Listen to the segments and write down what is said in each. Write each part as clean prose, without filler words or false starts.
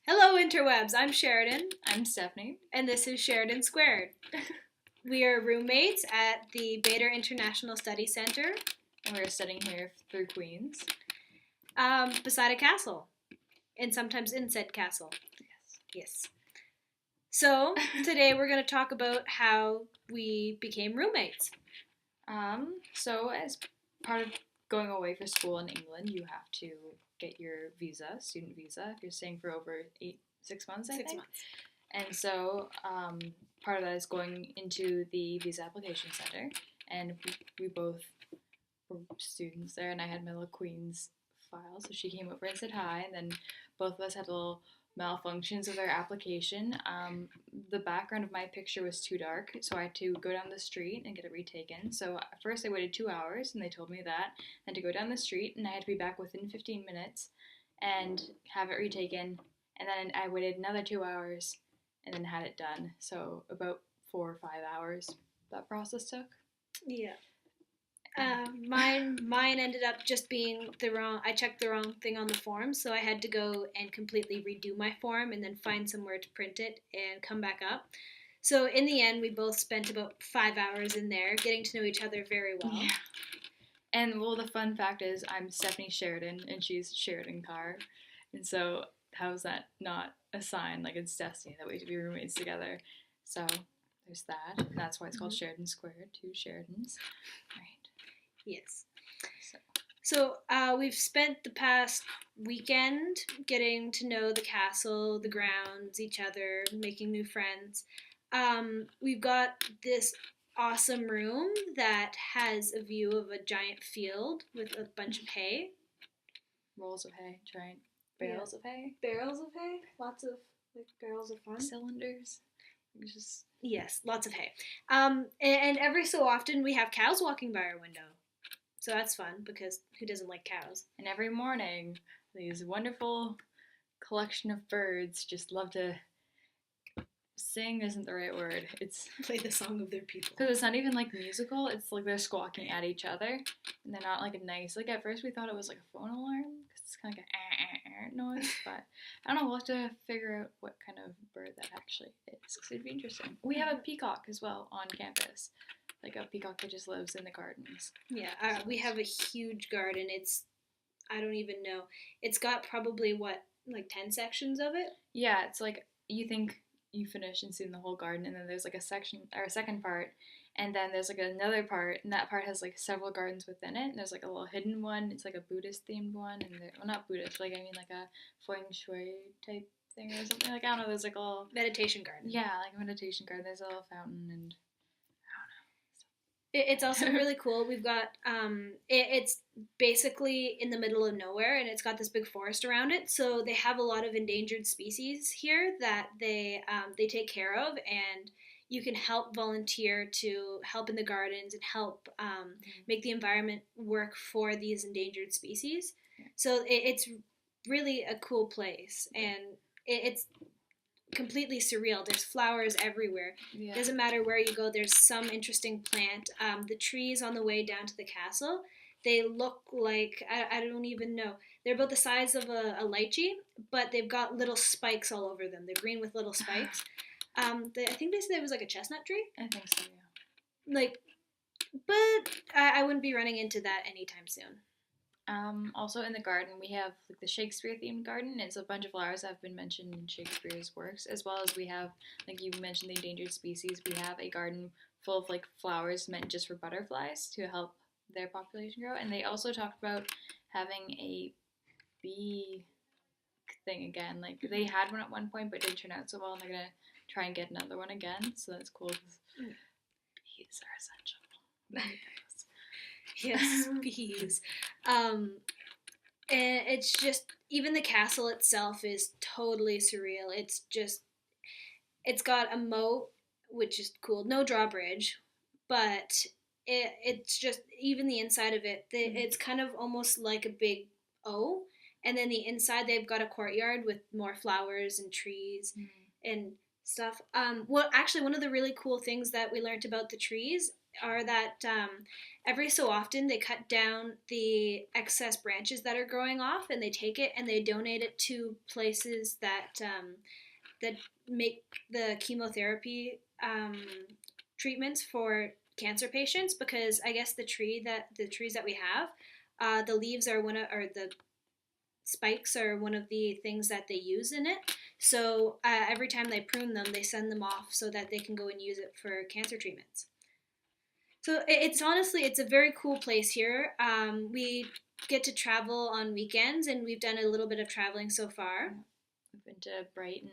Hello, interwebs. I'm Sheridan, I'm Stephanie. and this is Sheridan Squared. We are roommates at the Bader International Study Center, And we're studying here through Queens. beside a castle, and sometimes in said castle. Yes. Yes. So today we're going to talk about how we became roommates. So as part of going away for school in England, you have to get your student visa, if you're staying for over 6 months, I think. 6 months. And so part of that is going into the visa application center, and we both were students there, and I had my little Queens file, so she came over and said hi, and then both of us had little malfunctions with our application. The background of my picture was too dark, so I had to go down the street and get it retaken. So at first I waited 2 hours, and they told me that, and to go down the street, and I had to be back within 15 minutes and have it retaken, and then I waited another 2 hours and then had it done. So about 4 or 5 hours that process took. Yeah. Mine ended up just being I checked the wrong thing on the form, so I had to go and completely redo my form and then find somewhere to print it and come back up. So in the end, we both spent about 5 hours in there getting to know each other very well. Yeah. And well, the fun fact is I'm Stephanie Sheridan and she's Sheridan Carr. And so how is that not a sign? Like, it's destiny that we should be roommates together. So there's that. And that's why it's called Sheridan Squared, 2 Sheridans. Right. Yes. So we've spent the past weekend getting to know the castle, the grounds, each other, making new friends. We've got this awesome room that has a view of a giant field with a bunch of hay. Rolls of hay, giant bales of hay. Barrels of hay? Lots of barrels of fun. Cylinders. Yes, lots of hay. And every so often we have cows walking by our window. So that's fun, because who doesn't like cows? And every morning, these wonderful collection of birds just love to sing isn't the right word. It's play the song of their people. Because it's not even like musical. It's like they're squawking at each other, and they're not like a nice. Like at first we thought it was like a phone alarm because it's kind of like a noise, but I don't know. We'll have to figure out what kind of bird that actually is. Because it'd be interesting. We have a peacock as well on campus. Like a peacock that just lives in the gardens. Yeah, we have a huge garden. I don't even know. It's got probably, 10 sections of it? Yeah, it's like you think you finish and seen the whole garden, and then there's like a section or a second part, and then there's like another part, and that part has like several gardens within it, and there's like a little hidden one. It's like a Buddhist themed one, and not Buddhist, like a feng shui type thing or something. Like, I don't know, there's like a little meditation garden. Yeah, like a meditation garden. There's a little fountain, and it's also really cool. We've got it's basically in the middle of nowhere, and it's got this big forest around it. So they have a lot of endangered species here that they take care of, and you can help volunteer to help in the gardens and help make the environment work for these endangered species. So it's really a cool place, and it's completely surreal. There's flowers everywhere. Yeah. Doesn't matter where you go, there's some interesting plant. The trees on the way down to the castle, they look like, I don't even know. They're about the size of a lychee, but they've got little spikes all over them. They're green with little spikes. I think they said it was like a chestnut tree. I think so, yeah. But I wouldn't be running into that anytime soon. Also in the garden, we have like the Shakespeare-themed garden. It's a bunch of flowers that have been mentioned in Shakespeare's works, as well as we have, like you mentioned, the endangered species. We have a garden full of like flowers meant just for butterflies to help their population grow. And they also talked about having a bee thing again. Like they had one at one point, but didn't turn out so well, and they're gonna try and get another one again. So that's cool because bees are essential. Yes, bees. And it's just, even the castle itself is totally surreal. It's got a moat, which is cool. No drawbridge, but it's just, even the inside of it, it's kind of almost like a big O. And then the inside, they've got a courtyard with more flowers and trees and stuff. Actually, one of the really cool things that we learned about the trees, are that every so often they cut down the excess branches that are growing off, and they take it and they donate it to places that make the chemotherapy treatments for cancer patients, because I guess the trees that we have, the leaves are or the spikes are one of the things that they use in it. So every time they prune them, they send them off so that they can go and use it for cancer treatments. So it's honestly, it's a very cool place here. We get to travel on weekends, and we've done a little bit of traveling so far. We've been to Brighton,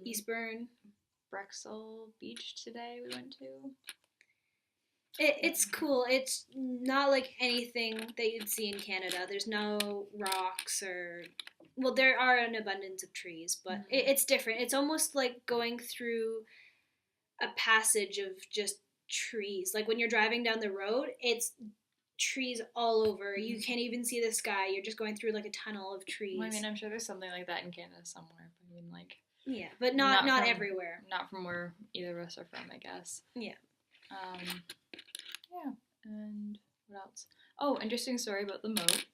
Eastburn. Brexel Beach today we went to. It's cool. It's not like anything that you'd see in Canada. There's no rocks or, well, there are an abundance of trees, but it's different. It's almost like going through a passage of just trees. Like when you're driving down the road, it's trees all over. You can't even see the sky. You're just going through like a tunnel of trees. Well, I mean, I'm sure there's something like that in Canada somewhere. But I mean, like, yeah, but not from, everywhere. Not from where either of us are from, I guess. Yeah. Yeah. And what else? Oh, interesting story about the moat.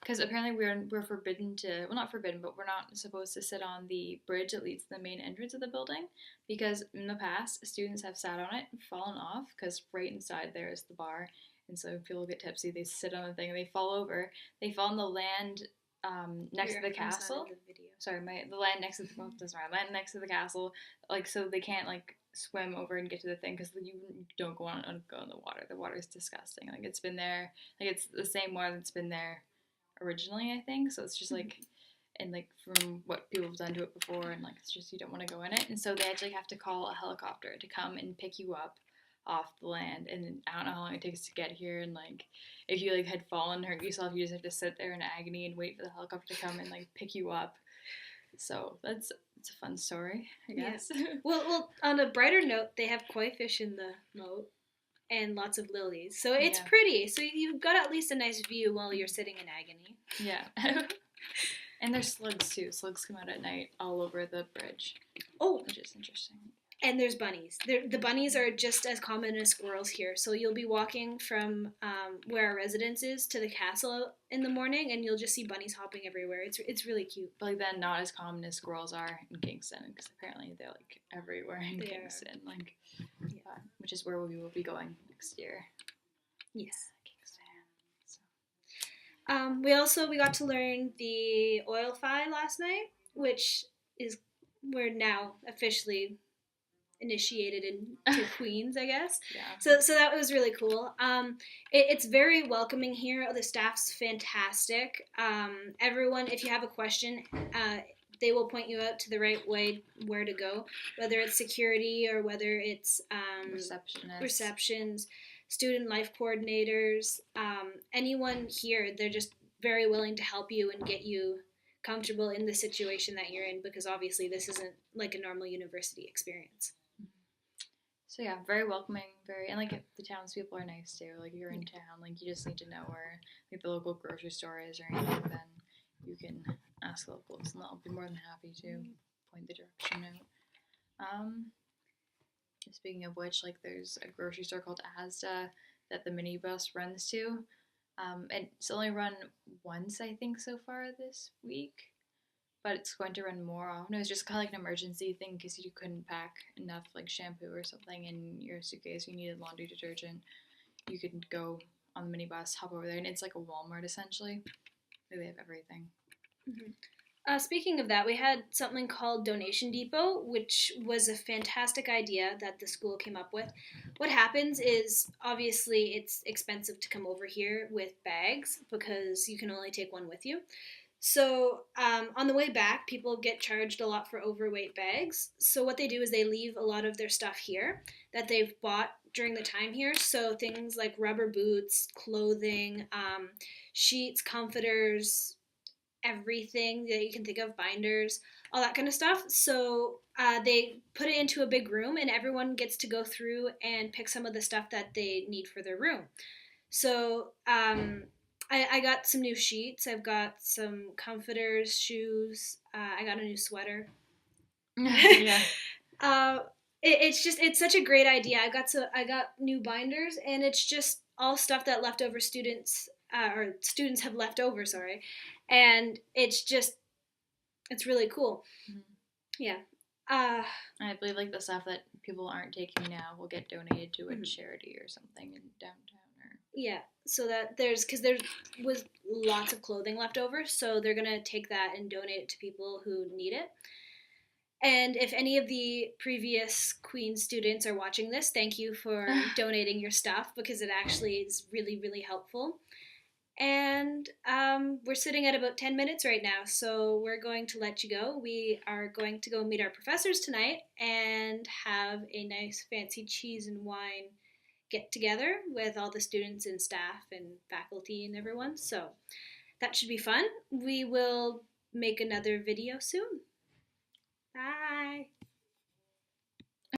Because apparently we're forbidden to, well, not forbidden, but we're not supposed to sit on the bridge that leads to the main entrance of the building, because in the past students have sat on it and fallen off, because right inside there is the bar, and so if people get tipsy, they sit on the thing and they fall over. They fall on the land next to the castle. Sorry, the land next to the land next to the castle, like, so they can't like swim over and get to the thing, because you don't go in the water. The water is disgusting. Like, it's been there, like, it's the same water that's been there originally, I think. So it's just like, and like from what people have done to it before, and like it's just, you don't want to go in it, and so they actually have to call a helicopter to come and pick you up off the land. And I don't know how long it takes to get here, and like if you like had fallen, hurt yourself, you just have to sit there in agony and wait for the helicopter to come and like pick you up. So it's a fun story, I guess. Yeah. Well, on a brighter note, they have koi fish in the moat and lots of lilies. So it's pretty. So you've got at least a nice view while you're sitting in agony. Yeah. And there's slugs too. Slugs come out at night all over the bridge. Oh. Which is interesting. And there's bunnies. The bunnies are just as common as squirrels here. So you'll be walking from where our residence is to the castle in the morning, and you'll just see bunnies hopping everywhere. It's really cute. But like, then not as common as squirrels are in Kingston, because apparently they're like everywhere in Kingston. Like, which is where we will be going next year. Yes. Kingston. So. We got to learn the oil fi last night, which is, we're now officially initiated into Queens, I guess. Yeah. So that was really cool. It's very welcoming here. The staff's fantastic. Everyone, if you have a question, they will point you out to the right way where to go, whether it's security or whether it's receptions, student life coordinators, anyone here. They're just very willing to help you and get you comfortable in the situation that you're in, because obviously this isn't like a normal university experience. So yeah, very welcoming, and like the townspeople are nice too. Like, you're in town, like you just need to know where like the local grocery store is or anything, then you can ask locals, and they'll be more than happy to point the direction out. Speaking of which, like, there's a grocery store called Asda that the minibus runs to, and it's only run once, I think, so far this week. But it's going to run more often. It was just kind of like an emergency thing because you couldn't pack enough like shampoo or something in your suitcase. You needed laundry detergent. You could go on the minibus, hop over there, and it's like a Walmart essentially. They have everything. Mm-hmm. Speaking of that, we had something called Donation Depot, which was a fantastic idea that the school came up with. What happens is, obviously, it's expensive to come over here with bags because you can only take one with you. So on the way back, people get charged a lot for overweight bags. So what they do is they leave a lot of their stuff here that they've bought during the time here. So things like rubber boots, clothing, sheets, comforters, everything that you can think of, binders, all that kind of stuff. So they put it into a big room, and everyone gets to go through and pick some of the stuff that they need for their room. So I got some new sheets. I've got some comforters, shoes. I got a new sweater. Yeah. It's such a great idea. I got new binders, and it's just all stuff that leftover students or students have left over. Sorry, and it's really cool. Mhm. Yeah. Uh, I believe like the stuff that people aren't taking now will get donated to a mhm. charity or something in downtown. Or Yeah. So that there was lots of clothing left over, so they're gonna take that and donate it to people who need it. And if any of the previous Queen students are watching this, thank you for donating your stuff because it actually is really, really helpful. And we're sitting at about 10 minutes right now, so we're going to let you go. We are going to go meet our professors tonight and have a nice fancy cheese and wine get together with all the students and staff and faculty and everyone. So that should be fun. We will make another video soon. Bye.